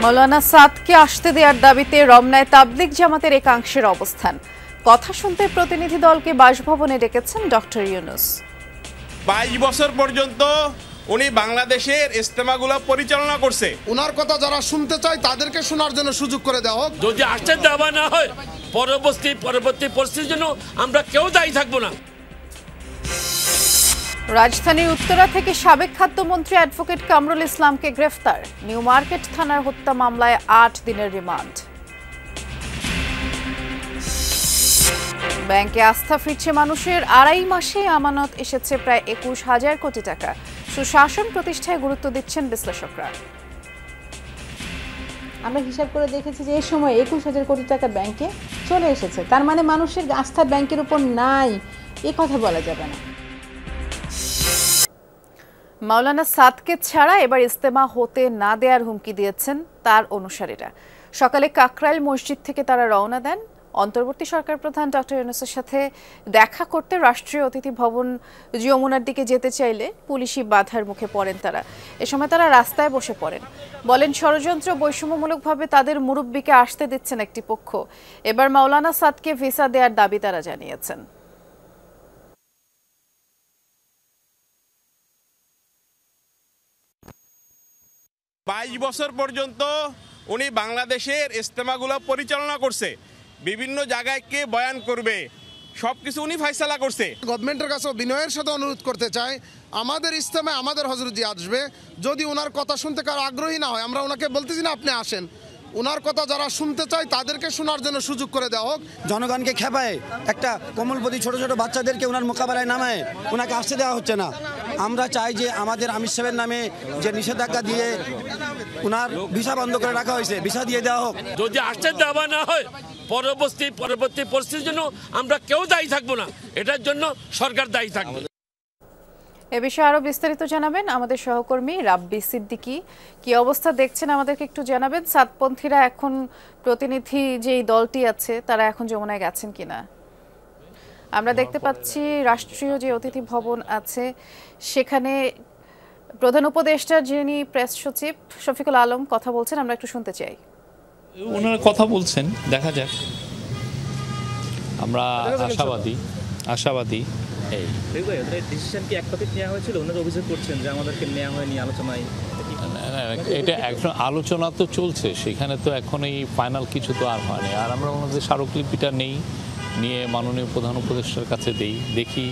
মৌলানা সাদকে আসতে দেওয়ার দাবিতে রমনায় তাবলিগ জামাতের একাংশের অবস্থান। কথা শুনতে প্রতিনিধি দলকে বাসভবনে ডেকেছেন ডক্টর ইউনূস। 22 বছর পর্যন্ত উনি বাংলাদেশের ইজতেমাগুলো পরিচালনা করছে। ওনার কথা যারা শুনতে চায় তাদেরকে শোনার জন্য সুযোগ করে দেওয়া হোক। যদি আসতে দেওয়া না হয় পরবর্তী পরিস্থিতির জন্য আমরা কেউ দায়ী থাকবো না। রাজধানীর উত্তরা থেকে সাবেক খাদ্যমন্ত্রী অ্যাডভোকেট কামরুল ইসলামকে গ্রেফতার। নিউ মার্কেট থানার হত্যা মামলায় 8 দিনের রিমান্ড। ব্যাংকে আস্থা ফিরছে মানুষের। 2.5 মাসে আমানত এসেছে প্রায় 21,000 কোটি টাকা। সুশাসন প্রতিষ্ঠায় গুরুত্ব দিচ্ছেন বিশ্লেষকরা। আমরা হিসাব করে দেখেছি যে এই সময় 21,000 কোটি টাকা ব্যাংকে চলে এসেছে। তার মানে মানুষের আস্থা ব্যাংকের উপর নাই, এ কথা বলা যাবে না। মাওলানা সাদকে ছাড়া এবার ইজতেমা হতে না দেওয়ার হুমকি দিয়েছেন তার অনুসারীরা। সকালে কাকরাইল মসজিদ থেকে তারা রওনা দেন। অন্তর্বর্তী সরকার প্রধান ডক্টর ইউনূসের সাথে দেখা করতে রাষ্ট্রীয় অতিথি ভবন যমুনার দিকে যেতে চাইলে পুলিশি বাধার মুখে পড়েন তারা। এ সময় তারা রাস্তায় বসে পড়েন। বলেন ষড়যন্ত্র বৈষম্যমূলকভাবে তাদের মুরব্বীকে আসতে দিচ্ছেন একটি পক্ষ। এবার মাওলানা সাদকে ভিসা দেওয়ার দাবি তারা জানিয়েছেন। 22 বছর পর্যন্ত উনি বাংলাদেশের ইজতেমাগুলো পরিচালনা করছে। বিভিন্ন জায়গায় কে বয়ান করবে সবকিছু উনি ফয়সালা করছে। গভর্নমেন্টের কাছে বিনয়ের সাথে অনুরোধ করতে চাই, আমাদের ইজতেমায় আমাদের হজরতজি আসবে। যদি ওনার কথা শুনতে কারো আগ্রহী না হয়, আমরা ওনাকে বলতেছি না আপনি আসেন, ওনার কথা যারা শুনতে চায় তাদেরকে শোনার জন্য সুযোগ করে দেওয়া হোক। জনগণকে খেপায় একটা কোমলপতি ছোট ছোট বাচ্চাদেরকে ওনার মোকাবেলায় নামায় ওনাকে আসতে দেওয়া হচ্ছে না। আমরা চাই যে আমাদের আমির সাহেবের নামে যে নিষেধাজ্ঞা দিয়ে ওনার ভিসা বন্ধ করে রাখা হয়েছে, ভিসা দিয়ে দেওয়া হোক। যদি আসতে দেওয়া না হয় পরবর্তী পরিস্থিতির জন্য আমরা কেউ দায়ী থাকবো না, এটার জন্য সরকার দায়ী থাকবে। এ বিষয়ে আরো বিস্তারিত জানাবেন আমাদের সহকর্মী রাব্বি সিদ্দিকী। কি অবস্থা দেখছেন আমাদেরকে একটু জানাবেন। সাদপন্থীরা এখন প্রতিনিধি যেই দলটি আছে তারা এখন যমুনায় গেছেন কিনা? আমরা দেখতে পাচ্ছি রাষ্ট্রীয় যে অতিথি ভবন আছে সেখানে প্রধান উপদেষ্টা যিনি প্রেস সচিব শফিকুল আলম কথা বলছেন, আমরা একটু শুনতে চাই। ওনারা কথা বলছেন, দেখা যাক। আমরা আশাবাদী। ডিসিশন কি এক টপিক নেওয়া হয়েছিল? ওনারা অভিযোগ করছেন যে আমাদেরকে নেওয়া হয়নি আলোচনায়। এটা এখন আলোচনা তো চলছে, সেখানে তো এখন এই ফাইনাল কিছু তো আর হয়নি। আর আমরা ওনাদের স্মারকলিপিটা নিয়ে মাননীয় প্রধান উপদেষ্টার কাছে দেখি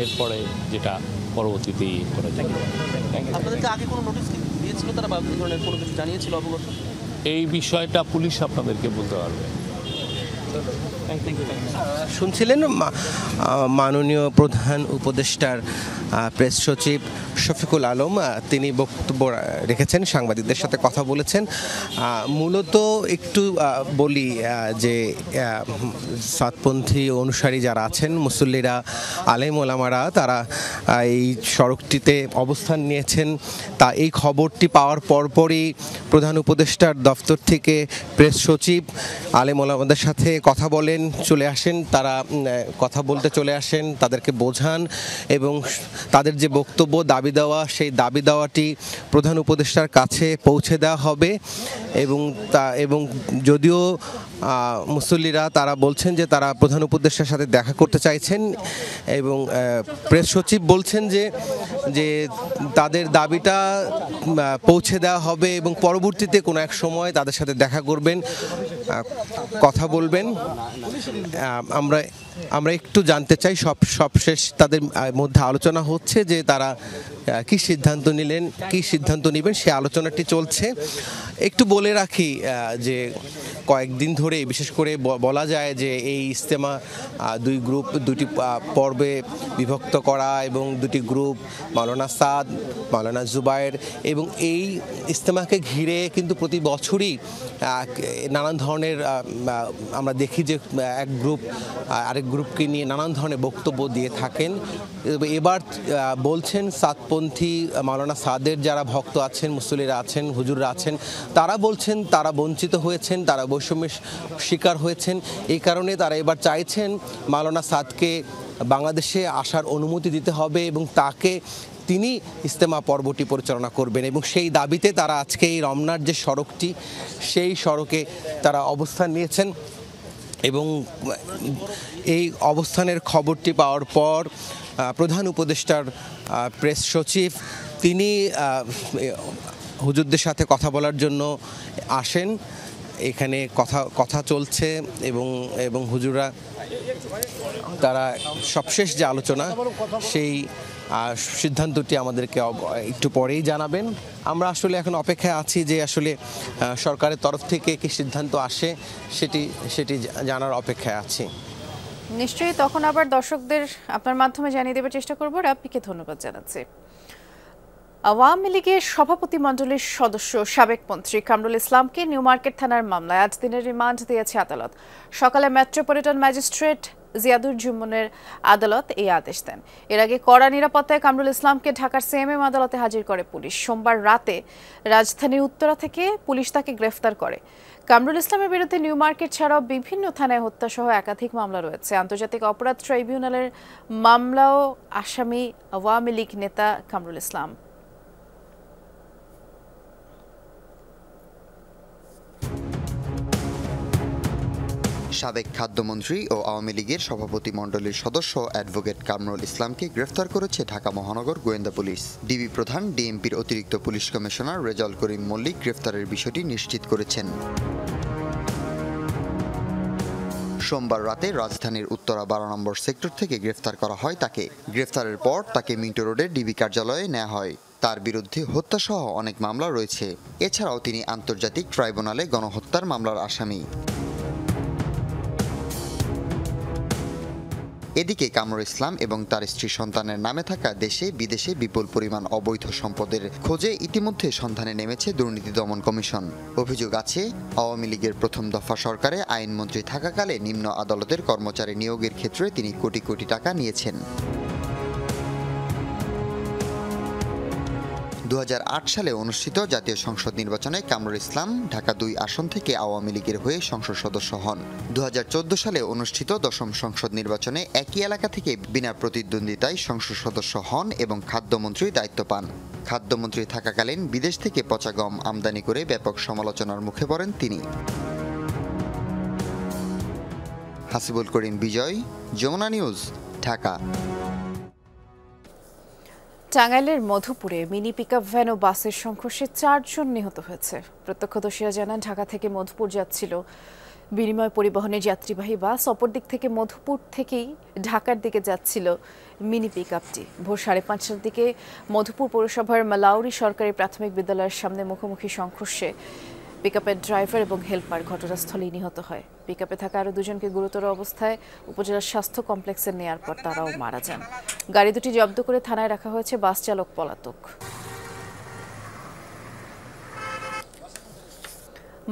এরপরে যেটা পরবর্তীতে করা যায়। আপনাদেরকে আগে কোনো নোটিশ দিয়েছিল তারা বা এই ধরনের কোনো কিছু জানিয়েছিল অবগত? এই বিষয়টা পুলিশ আপনাদেরকে বলতে পারবে। শুনছিলেন মাননীয় প্রধান উপদেষ্টার প্রেস সচিব শফিকুল আলম, তিনি বক্তব্য রেখেছেন, সাংবাদিকদের সাথে কথা বলেছেন। মূলত একটু বলি যে সাদপন্থী অনুসারী যারা আছেন, মুসল্লিরা, আলেম ওলামারা, তারা এই সড়কটিতে অবস্থান নিয়েছেন। তা এই খবরটি পাওয়ার পরপরই প্রধান উপদেষ্টার দফতর থেকে প্রেস সচিব আলেম ওলামাদের সাথে কথা বলেন, চলে আসেন। তারা কথা বলতে চলে আসেন, তাদেরকে বোঝান এবং তাদের যে বক্তব্য, দাবি দেওয়া, সেই দাবি দেওয়াটি প্রধান উপদেষ্টার কাছে পৌঁছে দেওয়া হবে। এবং যদিও মুসল্লিরা তারা বলছেন যে তারা প্রধান উপদেষ্টার সাথে দেখা করতে চাইছেন এবং প্রেস সচিব বলছেন যে তাদের দাবিটা পৌঁছে দেওয়া হবে এবং পরবর্তীতে কোনো এক সময় তাদের সাথে দেখা করবেন, কথা বলবেন। আমরা একটু জানতে চাই, সবশেষ তাদের মধ্যে আলোচনা হচ্ছে যে তারা কি সিদ্ধান্ত নেবেন, সে আলোচনাটি চলছে। একটু বলে রাখি যে কয়েকদিন ধরে বিশেষ করে বলা যায় যে এই ইজতেমা দুটি পর্বে বিভক্ত করা এবং দুটি গ্রুপ, মাওলানা সাদ, মাওলানা জুবায়ের, এবং এই ইজতেমাকে ঘিরে কিন্তু প্রতি বছরই নানান ধরনের আমরা দেখি যে এক গ্রুপ আরেক গ্রুপকে নিয়ে নানান ধরনের বক্তব্য দিয়ে থাকেন। এবার বলছেন সাদপন্থী মাওলানা সাদের যারা ভক্ত আছেন, মুসল্লিরা আছেন, হুজুররা আছেন, তারা বলছেন তারা বঞ্চিত হয়েছেন, তারা বৈষম্যের শিকার হয়েছেন। এই কারণে তারা এবার চাইছেন মাওলানা সাদকে বাংলাদেশে আসার অনুমতি দিতে হবে এবং তাকে তিনি ইজতেমা পর্বটি পরিচালনা করবেন এবং সেই দাবিতে তারা আজকে এই রমনার যে সড়কটি সেই সড়কে তারা অবস্থান নিয়েছেন এবং এই অবস্থানের খবরটি পাওয়ার পর প্রধান উপদেষ্টার প্রেস সচিব তিনি হুজুরদের সাথে কথা বলার জন্য আসেন। এখানে কথা চলছে এবং হুজুররা তারা সবশেষ যে আলোচনা সেই সিদ্ধান্তটি আমাদেরকে একটু পরেই জানাবেন। আমরা আসলে এখন অপেক্ষায় আছি যে আসলে সরকারের তরফ থেকে কি সিদ্ধান্ত আসে সেটি জানার অপেক্ষায় আছি। নিশ্চয়ই তখন আবার দর্শকদের আপনার মাধ্যমে জানিয়ে দেওয়ার চেষ্টা করব। রাব্বিকে ধন্যবাদ জানাচ্ছি। আওয়ামী লীগের সভাপতি মণ্ডলীর সদস্য সাবেক মন্ত্রী কামরুল ইসলামকে নিউ মার্কেট থানার মামলায় 8 দিনের রিমান্ড দিয়েছে আদালত। সকালে মেট্রোপলিটন ম্যাজিস্ট্রেট জিয়াদুর জুম্মনের আদালত এই আদেশ দেন। এর আগে কড়া নিরাপত্তায় কামরুল ইসলামকে ঢাকার সিএমএম আদালতে হাজির করে পুলিশ। সোমবার রাতে রাজধানীর উত্তরা থেকে পুলিশ তাকে গ্রেফতার করে। কামরুল ইসলামের বিরুদ্ধে নিউ মার্কেট ছাড়াও বিভিন্ন থানায় হত্যাসহ একাধিক মামলা রয়েছে। আন্তর্জাতিক অপরাধ ট্রাইব্যুনালের মামলাও আসামি আওয়ামী লীগ নেতা কামরুল ইসলাম। সাবেক খাদ্যমন্ত্রী ও আওয়ামী লীগের সভাপতি মণ্ডলীর সদস্য অ্যাডভোকেট কামরুল ইসলামকে গ্রেফতার করেছে ঢাকা মহানগর গোয়েন্দা পুলিশ। ডিবি প্রধান ডিএমপির অতিরিক্ত পুলিশ কমিশনার রেজাউল করিম মল্লিক গ্রেফতারের বিষয়টি নিশ্চিত করেছেন। সোমবার রাতে রাজধানীর উত্তরা 12 নম্বর সেক্টর থেকে গ্রেফতার করা হয় তাকে। গ্রেফতারের পর তাকে মিন্টো রোডের ডিবি কার্যালয়ে নেওয়া হয়। তার বিরুদ্ধে হত্যাসহ অনেক মামলা রয়েছে। এছাড়াও তিনি আন্তর্জাতিক ট্রাইব্যুনালে গণহত্যার মামলার আসামি। এদিকে কামরুল ইসলাম এবং তার স্ত্রী সন্তানের নামে থাকা দেশে বিদেশে বিপুল পরিমাণ অবৈধ সম্পদের খোঁজে ইতিমধ্যে সন্ধানে নেমেছে দুর্নীতি দমন কমিশন। অভিযোগ আছে, আওয়ামী লীগের প্রথম দফা সরকারে আইনমন্ত্রী থাকাকালে নিম্ন আদালতের কর্মচারী নিয়োগের ক্ষেত্রে তিনি কোটি কোটি টাকা নিয়েছেন। 2008 সালে অনুষ্ঠিত জাতীয় সংসদ নির্বাচনে কামরুল ইসলাম ঢাকা 2 আসন থেকে আওয়ামী লীগের হয়ে সংসদ সদস্য হন। 2014 সালে অনুষ্ঠিত 10ম সংসদ নির্বাচনে একই এলাকা থেকে বিনা প্রতিদ্বন্দ্বিতায় সংসদ সদস্য হন এবং খাদ্যমন্ত্রীর দায়িত্ব পান। খাদ্যমন্ত্রী থাকাকালীন বিদেশ থেকে পচা গম আমদানি করে ব্যাপক সমালোচনার মুখে পড়েন তিনি। হাসিবুল করিম বিজয়, যমুনা নিউজ, ঢাকা। টাঙ্গাইলের মধুপুরে মিনি পিকআপ ভ্যান ও বাসের সংঘর্ষে 4 জন নিহত হয়েছে। প্রত্যক্ষদর্শীরা জানান, ঢাকা থেকে মধুপুর যাচ্ছিল বিনিময় পরিবহনের যাত্রীবাহী বাস। অপরদিক থেকে মধুপুর থেকেই ঢাকার দিকে যাচ্ছিল মিনি পিকআপটি। ভোর 5:30টার দিকে মধুপুর পৌরসভার মালাউরি সরকারি প্রাথমিক বিদ্যালয়ের সামনে মুখোমুখি সংঘর্ষে পিকআপের ড্রাইভার এবং হেলপার ঘটনাস্থলেই নিহত হয়। পিকআপে থাকা আরও 2 জনকে গুরুতর অবস্থায় উপজেলা স্বাস্থ্য কমপ্লেক্সে নেয়ার পর তারাও মারা যান। গাড়ি দুটি জব্দ করে থানায় রাখা হয়েছে। বাস চালক পলাতক।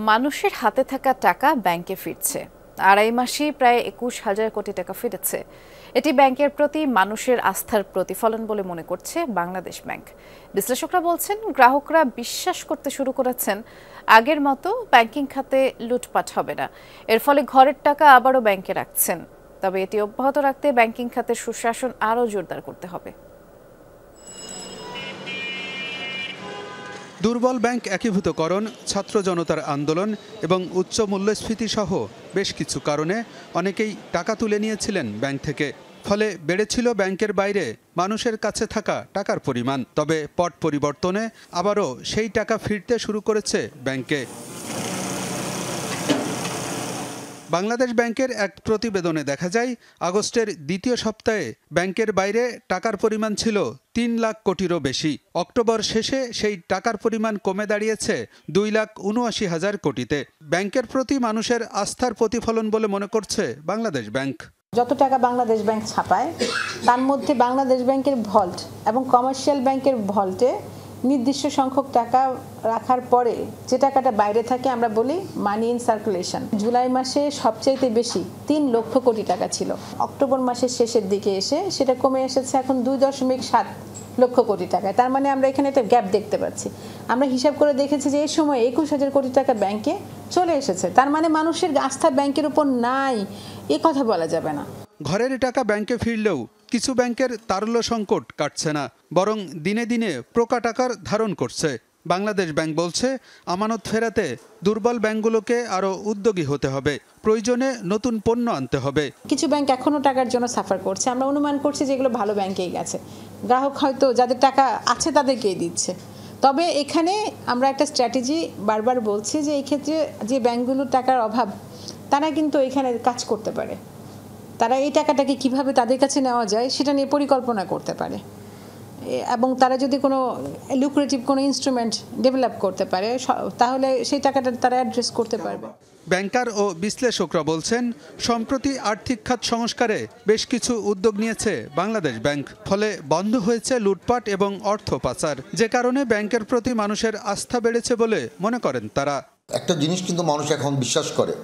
মানুষের হাতে থাকা টাকা ব্যাংকে ফিরছে। 2.5 মাসে প্রায় 21,000 কোটি টাকা ফিরেছে। এটি ব্যাংকের প্রতি মানুষের আস্থার প্রতিফলন বলে মনে করছে বাংলাদেশ ব্যাংক। বিশ্লেষকরা বলছেন, গ্রাহকরা বিশ্বাস করতে শুরু করেছেন আগের মতো ব্যাংকিং খাতে লুটপাট হবে না। এর ফলে ঘরের টাকা আবারও ব্যাংকে রাখছেন। তবে এটি অব্যাহত রাখতে ব্যাংকিং খাতের সুশাসন আরও জোরদার করতে হবে। দুর্বল ব্যাংক একীভূতকরণ, ছাত্র জনতার আন্দোলন এবং উচ্চ মূল্যস্ফীতি সহ বেশ কিছু কারণে অনেকেই টাকা তুলে নিয়েছিলেন ব্যাংক থেকে। ফলে বেড়েছিল ব্যাংকের বাইরে মানুষের কাছে থাকা টাকার পরিমাণ। তবে পট পরিবর্তনে আবারও সেই টাকা ফিরতে শুরু করেছে ব্যাংকে। বাংলাদেশ ব্যাংকের এক প্রতিবেদনে দেখা যায়, আগস্টের দ্বিতীয় সপ্তাহে ব্যাংকের বাইরে টাকার পরিমাণ ছিল 3 লাখ কোটিরও বেশি। অক্টোবর শেষে সেই টাকার পরিমাণ কমে দাঁড়িয়েছে 2,79,000 কোটিতে। ব্যাংকের প্রতি মানুষের আস্থার প্রতিফলন বলে মনে করছে বাংলাদেশ ব্যাংক। যত টাকা বাংলাদেশ ব্যাংক ছাপায় তার মধ্যে বাংলাদেশ ব্যাংকের ভল্ট এবং কমার্শিয়াল ব্যাংকের ভল্টে নির্দিষ্ট সংখ্যক টাকা রাখার পরে যে টাকাটা বাইরে থাকে আমরা বলি মানি ইন সার্কুলেশন। জুলাই মাসে সবচাইতে বেশি 3 লক্ষ কোটি টাকা ছিল। অক্টোবর মাসের শেষের দিকে এসে সেটা কমে এসেছে এখন 2.7 লক্ষ কোটি টাকায়। তার মানে আমরা এখানে একটা গ্যাপ দেখতে পাচ্ছি। আমরা হিসাব করে দেখেছি যে এই সময় 21,000 কোটি টাকা ব্যাংকে চলে এসেছে। তার মানে মানুষের আস্থা ব্যাংকের উপর নাই, এ কথা বলা যাবে না। ঘরের টাকা ব্যাংকে ফিরলেও কিছু ব্যাংকের তারল্য সংকট কাটছে না, বরং দিনে দিনে প্রকা টাকার ধারণ করছে। বাংলাদেশ ব্যাংক বলছে, আমানত ফেরাতে দুর্বল ব্যাংকগুলোকে আরও উদ্যোগী হতে হবে, প্রয়োজনে নতুন পণ্য আনতে হবে। কিছু ব্যাংক এখনো টাকার জন্য সাফার করছে। আমরা অনুমান করছি যেগুলো ভালো ব্যাংকেই গেছে, গ্রাহক হয়তো যাদের টাকা আছে তাদেরকেই দিচ্ছে। তবে এখানে আমরা একটা স্ট্র্যাটেজি বারবার বলছি যে এই ক্ষেত্রে যে ব্যাংকগুলোর টাকার অভাব, তারা কিন্তু এখানে কাজ করতে পারে। তারা এই টাকাটাকে কিভাবে তাদের কাছে নেওয়া যায় সেটা নিয়ে পরিকল্পনা করতে পারে, এবং তারা যদি কোনো লুক্রেটিভ কোনো ইনস্ট্রুমেন্ট ডেভেলপ করতে পারে তাহলে সেই টাকাটা তারা অ্যাড্রেস করতে পারবে। ব্যাংকার ও বিশ্লেষকরা বলছেন, সম্প্রতি আর্থিক খাত সংস্কারে বেশ কিছু উদ্যোগ নিয়েছে বাংলাদেশ ব্যাংক। ফলে বন্ধ হয়েছে লুটপাট এবং অর্থ পাচার, যে কারণে ব্যাংকের প্রতি মানুষের আস্থা বেড়েছে বলে মনে করেন তারা। একটা জিনিস কিন্তু মানুষ এখন বিশ্বাস করে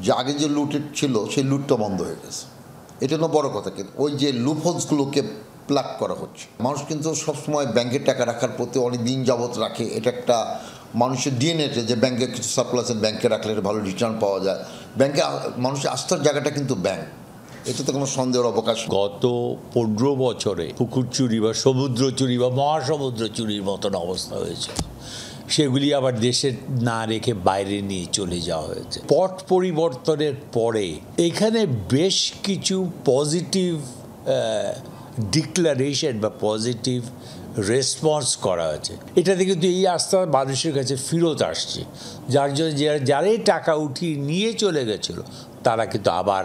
যে আগে যে লুট ছিল সেই লুটটা বন্ধ হয়ে গেছে। এটা তো বড় কথা, কিন্তু ওই যে লুপহোলসগুলোকে প্লাগ করা হচ্ছে। মানুষ কিন্তু সবসময় ব্যাংকের টাকা রাখার প্রতি অনেক দিন যাবত রাখে। এটা একটা মানুষের ডিএনএতে যে ব্যাংকে কিছু সারপ্লাসে ব্যাংকে রাখলে ভালো রিটার্ন পাওয়া যায়। ব্যাংকে মানুষের আস্থার জায়গাটা কিন্তু ব্যাংক, এটাতে কোনো সন্দেহের অবকাশ। গত 15 বছরে পুকুর চুরি বা সমুদ্র চুরি বা মহাসমুদ্র চুরির মতন অবস্থা হয়েছে, সেগুলি আবার দেশে না রেখে বাইরে নিয়ে চলে যাওয়া হয়েছে। পট পরিবর্তনের পরে এখানে বেশ কিছু পজিটিভ ডিক্লারেশন বা পজিটিভ রেসপন্স করা হয়েছে। এটাতে কিন্তু এই আস্থা মানুষের কাছে ফেরত আসছে, যার জন্য যারাই টাকা উঠিয়ে নিয়ে চলে গেছিল তারা কিন্তু আবার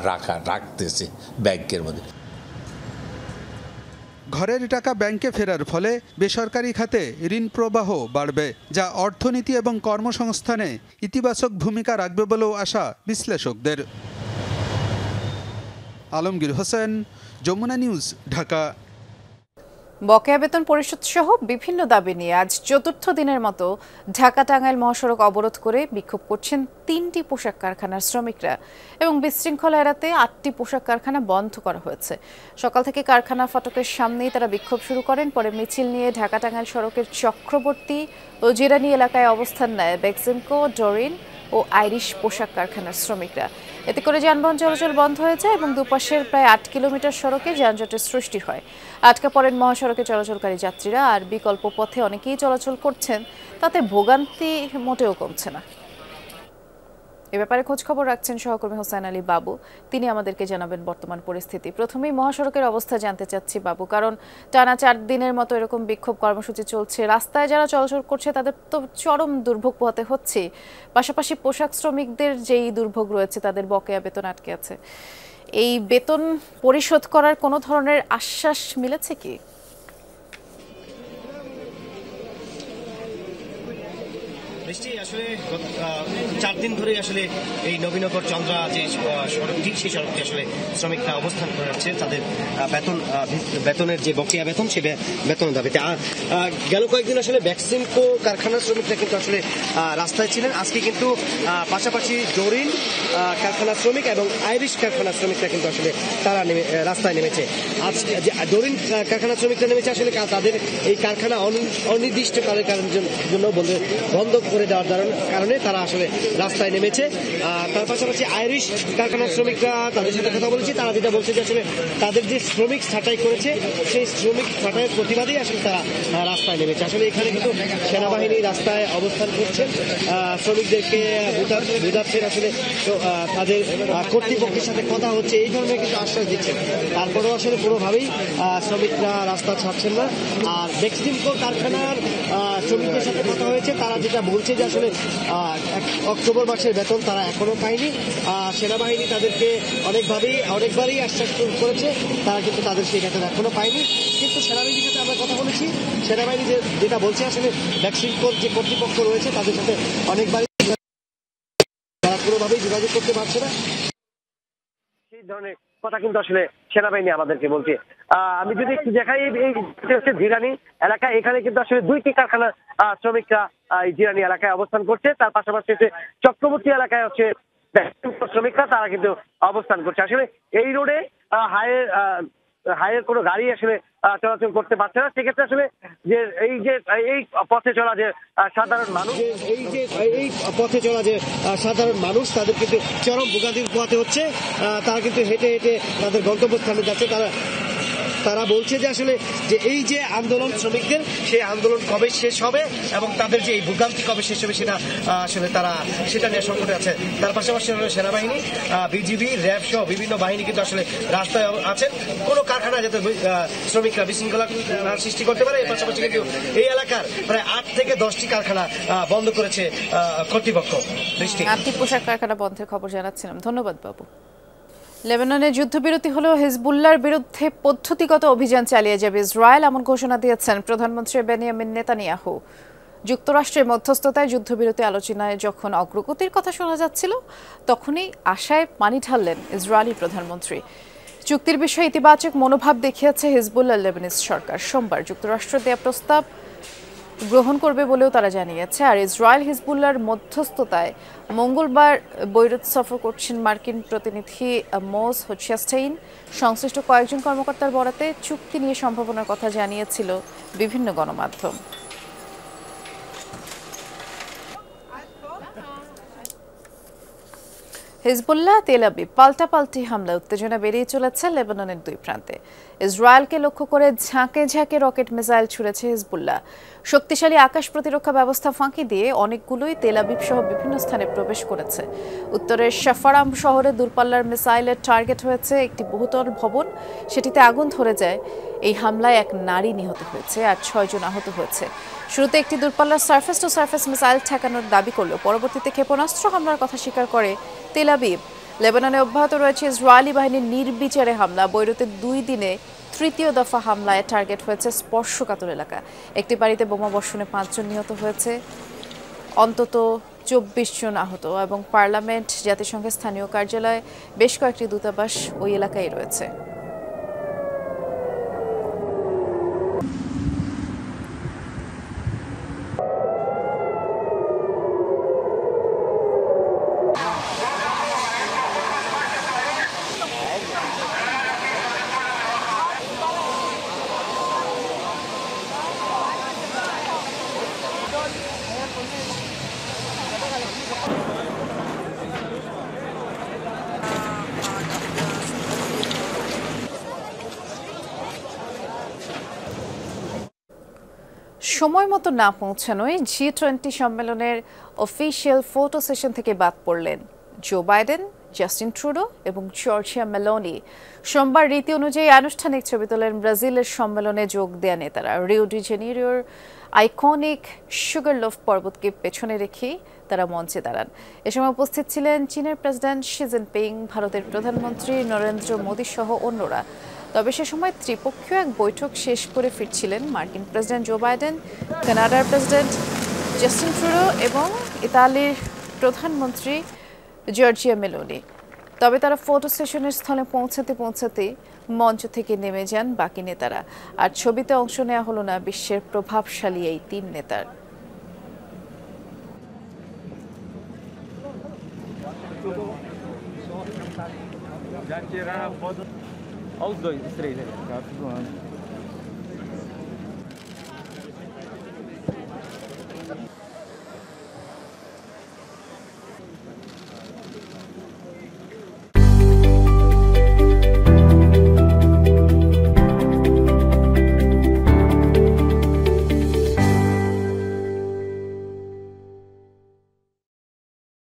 রাখতেছে ব্যাংকের মধ্যে। ঘরের টাকা ব্যাংকে ফেরার ফলে বেসরকারি খাতে ঋণ প্রবাহ বাড়বে, যা অর্থনীতি এবং কর্মসংস্থানে ইতিবাচক ভূমিকা রাখবে বলেও আশা বিশ্লেষকদের। আলমগীর হোসেন, যমুনা নিউজ, ঢাকা। বকেয়া বেতন পরিশোধ সহ বিভিন্ন দাবি নিয়ে আজ চতুর্থ দিনের মতো ঢাকা টাঙ্গাইল মহাসড়ক অবরোধ করে বিক্ষোভ করছেন 3টি পোশাক কারখানার শ্রমিকরা, এবং বিশৃঙ্খলা এড়াতে 8টি পোশাক কারখানা বন্ধ করা হয়েছে। সকাল থেকে কারখানা ফটকের সামনেই তারা বিক্ষোভ শুরু করেন। পরে মিছিল নিয়ে ঢাকা টাঙ্গাইল সড়কের চক্রবর্তী ও জিরানি এলাকায় অবস্থান নেয় বেক্সিমকো, ডোরিন ও আইরিশ পোশাক কারখানার শ্রমিকরা। এতে করে যানবাহন চলাচল বন্ধ হয়ে যায় এবং দুপাশের প্রায় 8 কিলোমিটার সড়কে যানজটের সৃষ্টি হয়। আটকা পড়েন মহাসড়কে চলাচলকারী যাত্রীরা, আর বিকল্প পথে অনেকেই চলাচল করছেন, তাতে ভোগান্তি মোটেও কমছে না। এ ব্যাপারে খোঁজ খবর রাখছেন সহকর্মী হোসেন আলী বাবু, তিনি আমাদেরকে জানাবেন বর্তমান পরিস্থিতি। প্রথমেই মহাসড়কের অবস্থা জানতে চাচ্ছি বাবু, কারণ টানা 4 দিনের মতো এরকম বিক্ষোভ কর্মসূচি চলছে। রাস্তায় যারা চলাচল করছে তাদের তো চরম দুর্ভোগ পোহাতে হচ্ছে, পাশাপাশি পোশাক শ্রমিকদের যেই দুর্ভোগ রয়েছে, তাদের বকেয়া বেতন আটকে আছে। এই বেতন পরিশোধ করার কোনো ধরনের আশ্বাস মিলেছে কি? আসলে 4 দিন ধরে আসলে এই নবীনগর চন্দ্রা যে সড়কটি, সেই সড়কটি আসলে শ্রমিকরা অবস্থান করে যাচ্ছে তাদের বেতনের যে বকেয়া বেতন, সে বেতন দাবিতে। গেল কয়েকদিন আসলে বেক্সিমকো কারখানার শ্রমিকরা কিন্তু আসলে রাস্তায় ছিলেন। আজকে কিন্তু পাশাপাশি ডোরিন কারখানার শ্রমিক এবং আইরিশ কারখানার শ্রমিকরা কিন্তু আসলে তারা রাস্তায় নেমেছে। আজ ডোরিন কারখানার শ্রমিকরা নেমেছে আসলে তাদের এই কারখানা অনির্দিষ্টকালের জন্য বন্ধ করে দেওয়ার কারণে তারা আসলে রাস্তায় নেমেছে। তার পাশাপাশি আইরিশ কারখানার শ্রমিকরা, তাদের সাথে কথা বলেছি, তারা যেটা বলছে যে আসলে তাদের যে শ্রমিক ছাঁটাই করেছে সেই শ্রমিক ছাঁটাইয়ের প্রতিবাদেই আসলে তারা রাস্তায় নেমেছে। আসলে এখানে কিন্তু সেনাবাহিনী রাস্তায় অবস্থান করছেন, শ্রমিকদেরকে বুঝাচ্ছেন, আসলে তাদের কর্তৃপক্ষের সাথে কথা হচ্ছে, এই ধরনের কিন্তু আশ্বাস দিচ্ছেন। তারপরেও আসলে কোনোভাবেই শ্রমিকরা রাস্তা ছাড়ছেন না। আর বেক্সিমকো কারখানার শ্রমিকদের সাথে কথা হয়েছে, তারা যেটা বলছে যে আসলে অক্টোবর মাসের বেতন তারা এখনো পায়নি। সেনাবাহিনী তাদেরকে অনেকবারই আশ্বাস করেছে, তারা কিন্তু তাদের সেই বেতন এখনো পায়নি। কিন্তু সেনাবাহিনীর সাথে আমরা কথা বলেছি, সেনাবাহিনী যেটা বলছে আসলে বেক্সিমকোর যে কর্তৃপক্ষ রয়েছে তাদের সাথে অনেকবারই তারা কোনোভাবেই যোগাযোগ করতে পারছে না, সেই ধরনের কথা কিন্তু আসলে সেনাবাহিনী আমাদেরকে বলছে। আমি যদি একটু দেখাই, এই হচ্ছে জিরানি এলাকা, এখানে কিন্তু আসলে 2টি কারখানার শ্রমিকরা এই জিরানি এলাকায় অবস্থান করছে। তার পাশাপাশি হচ্ছে চক্রবর্তী এলাকায় হচ্ছে শ্রমিকরা, তারা কিন্তু অবস্থান করছে। আসলে এই রোডে হাইয়ের কোনো গাড়ি আসলে চলাচল করতে পারছে না। সেক্ষেত্রে আসলে যে এই পথে চলা যে সাধারণ মানুষ তাদের কিন্তু চরম ভোগান্তি পোহাতে হচ্ছে। তারা কিন্তু হেঁটে হেঁটে তাদের গন্তব্যস্থানে যাচ্ছে। তারা বলছে যে আসলে যে এই যে আন্দোলন শ্রমিকদের, সেই আন্দোলন কবে শেষ হবে এবং তাদের যে এই ভোগান্তি কবে শেষ হবে সেটা আসলে তারা সেটা নিয়ে সংকটে আছে। তার পাশাপাশি সেনাবাহিনী, বিজিবি, র্যাব সহ বিভিন্ন বাহিনী কিন্তু আসলে রাস্তায় আছেন কোনো কারখানায় যাতে শ্রমিকরা বিশৃঙ্খলা সৃষ্টি করতে পারে। এর পাশাপাশি কিন্তু এই এলাকার প্রায় 8 থেকে 10টি কারখানা বন্ধ করেছে কর্তৃপক্ষ। আপনি পোশাক কারখানা বন্ধের খবর জানাচ্ছিলাম, ধন্যবাদ বাবু। লেবাননে যুদ্ধবিরতি হলেও হিজবুল্লাহর বিরুদ্ধে পদ্ধতিগত অভিযান চালিয়ে যাবে ইসরায়েল, এমন ঘোষণা দিয়েছেন প্রধানমন্ত্রী বেনিয়ামিন নেতানিয়াহু। যুক্তরাষ্ট্রের মধ্যস্থতায় যুদ্ধবিরতি আলোচনায় যখন অগ্রগতির কথা শোনা যাচ্ছিল, তখনই আশায় পানি ঢাললেন ইসরায়েলি প্রধানমন্ত্রী। চুক্তির বিষয়ে ইতিবাচক মনোভাব দেখিয়েছে হিজবুল্লাহ লেবানিজ সরকার। সোমবার যুক্তরাষ্ট্র দেয়া প্রস্তাব গ্রহণ করবে বলেও তারা জানিয়েছে। আর ইসরায়েল হিজবুল্লাহর মধ্যস্থতায় মঙ্গলবার বৈরুত সফর করছেন মার্কিন প্রতিনিধি মোজ হোচেস্টাইন। সংশ্লিষ্ট কয়েকজন কর্মকর্তার বরাতে চুক্তি নিয়ে সম্ভাবনার কথা জানিয়েছিল বিভিন্ন গণমাধ্যম। হিজবুল্লাহ তেল আবিব পাল্টাপাল্টি হামলা, উত্তেজনা বেড়েই চলেছে লেবাননের দুই প্রান্তে। ইসরায়েলকে লক্ষ্য করে ঝাঁকে ঝাঁকে রকেট মিসাইল ছুড়েছে হিজবুল্লাহ। শক্তিশালী আকাশ প্রতিরক্ষা ব্যবস্থা ফাঁকি দিয়ে অনেকগুলোই তেল আবিব সহ বিভিন্ন স্থানে প্রবেশ করেছে। উত্তরের শাফারাম শহরে দূরপাল্লার মিসাইলের টার্গেট হয়েছে একটি বহুতল ভবন, সেটিতে আগুন ধরে যায়। এই হামলায় এক নারী নিহত হয়েছে আর 6 জন আহত হয়েছে। শুরুতে একটি দূরপাল্লার সার্ফেস টু সার্ফেস মিসাইল ঠেকানোর দাবি করলেও পরবর্তীতে ক্ষেপণাস্ত্র হামলার কথা স্বীকার করে তেল আবিব। লেবাননে অব্যাহত রয়েছে ইসরায়েলি বাহিনীর নির্বিচারে হামলা। বৈরুতের 2 দিনে তৃতীয় দফা হামলায় টার্গেট হয়েছে স্পর্শকাতর এলাকা। একটি বাড়িতে বোমা বর্ষণে 5 জন নিহত হয়েছে, অন্তত 24 জন আহত। এবং পার্লামেন্ট, জাতিসংঘের স্থানীয় কার্যালয়, বেশ কয়েকটি দূতাবাস ওই এলাকায় রয়েছে। সময় মতো না পৌঁছানোয় G20 সম্মেলনের অফিসিয়াল ফটো সেশন থেকে বাদ পড়লেন জো বাইডেন, জাস্টিন ট্রুডো এবং জর্জিয়া মেলোনি। সোমবার রীতি অনুযায়ী আনুষ্ঠানিক ছবি তোলেন ব্রাজিলের সম্মেলনে যোগ দেয়া নেতারা। রিও ডি জেনিরোর আইকনিক সুগারলোফ পর্বতকে পেছনে রেখেই তারা মঞ্চে দাঁড়ান। এ সময় উপস্থিত ছিলেন চীনের প্রেসিডেন্ট শি জিনপিং, ভারতের প্রধানমন্ত্রী নরেন্দ্র মোদী সহ অন্যরা। তবে সে সময় ত্রিপক্ষীয় এক বৈঠক শেষ করে ফিরছিলেন মার্কিন প্রেসিডেন্ট জো বাইডেন, কানাডার প্রেসিডেন্ট জাস্টিন ট্রুডো এবং ইতালির প্রধানমন্ত্রী জর্জিয়া মেলোনি। তবে তারা ফটো সেশনের স্থলে পৌঁছাতে মঞ্চ থেকে নেমে যান বাকি নেতারা। আর ছবিতে অংশ নেওয়া হলো না বিশ্বের প্রভাবশালী এই 3 নেতার। Aos 2, os 3, né?